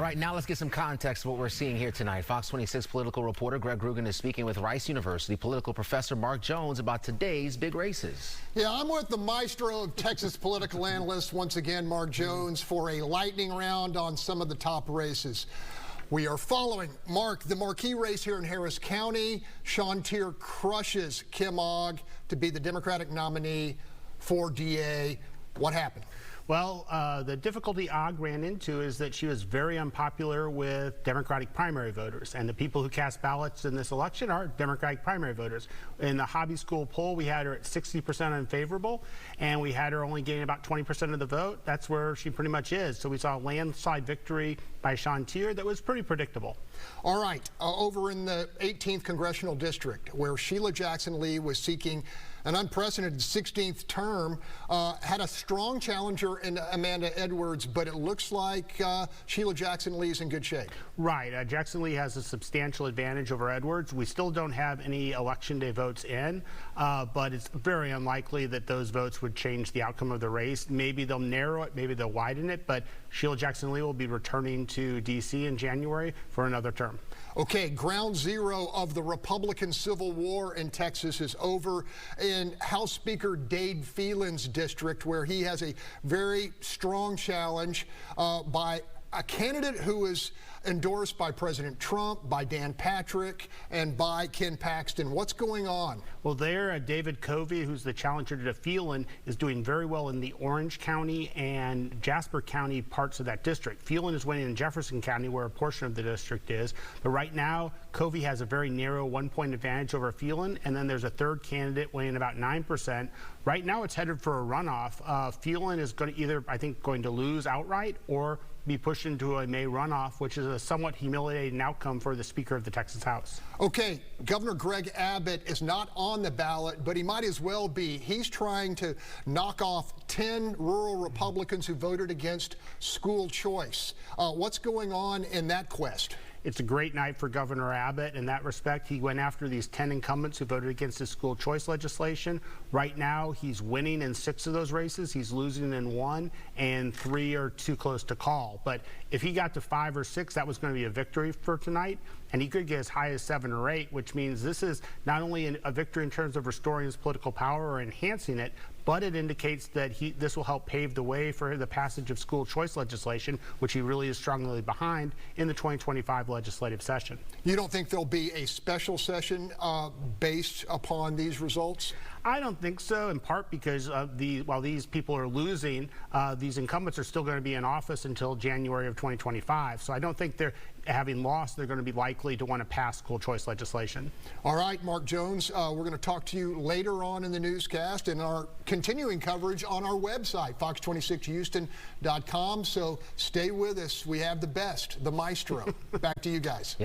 All right, now let's get some context of what we're seeing here tonight. Fox 26 political reporter Greg Groogan is speaking with Rice University political professor Mark Jones about today's big races. Yeah, I'm with the maestro of Texas political analysts once again, Mark Jones, for a lightning round on some of the top races. We are following, Mark, the marquee race here in Harris County. Sean Tier crushes Kim Ogg to be the Democratic nominee for DA. What happened? Well, the difficulty Ogg ran into is that she was very unpopular with Democratic primary voters, and the people who cast ballots in this election are Democratic primary voters. In the hobby school poll, we had her at 60% unfavorable, and we had her only gaining about 20% of the vote. That's where she pretty much is. So we saw a landslide victory by Sean Tier that was pretty predictable. All right, over in the 18th Congressional District, where Sheila Jackson Lee was seeking an unprecedented 16th term, had a strong challenger in Amanda Edwards, but it looks like Sheila Jackson Lee is in good shape. Right. Jackson Lee has a substantial advantage over Edwards. We still don't have any election day votes in, but it's very unlikely that those votes would change the outcome of the race. Maybe they'll narrow it, maybe they'll widen it, but Sheila Jackson Lee will be returning to D.C. in January for another term. Okay, ground zero of the Republican Civil War in Texas is over in House Speaker Dade Phelan's district, where he has a very strong challenge by a candidate who is endorsed by President Trump, by Dan Patrick, and by Ken Paxton. What's going on? Well, there, David Covey, who's the challenger to Phelan, is doing very well in the Orange County and Jasper County parts of that district. Phelan is winning in Jefferson County, where a portion of the district is. But right now, Covey has a very narrow one-point advantage over Phelan, and then there's a third candidate weighing about 9%. Right now, it's headed for a runoff. Phelan is going to either, I think, going to lose outright or be pushed into a May runoff, which is a somewhat humiliating outcome for the Speaker of the Texas House. Okay, Governor Greg Abbott is not on the ballot, but he might as well be. He's trying to knock off 10 rural Republicans who voted against school choice. What's going on in that quest? It's a great night for Governor Abbott in that respect. He went after these 10 incumbents who voted against his school choice legislation. Right now, he's winning in 6 of those races. He's losing in 1, and 3 are too close to call. But if he got to 5 or 6, that was going to be a victory for tonight. And he could get as high as 7 or 8, which means this is not only a victory in terms of restoring his political power or enhancing it, but it indicates that this will help pave the way for the passage of school choice legislation, which he really is strongly behind in the 2025 legislative session. You don't think there'll be a special session based upon these results? I don't think so, in part because while these people are losing, these incumbents are still going to be in office until January of 2025. So I don't think they're, having lost, they're going to be likely to want to pass school choice legislation. All right, Mark Jones, we're going to talk to you later on in the newscast and our continuing coverage on our website, fox26houston.com. So stay with us. We have the best, the maestro. Back to you guys.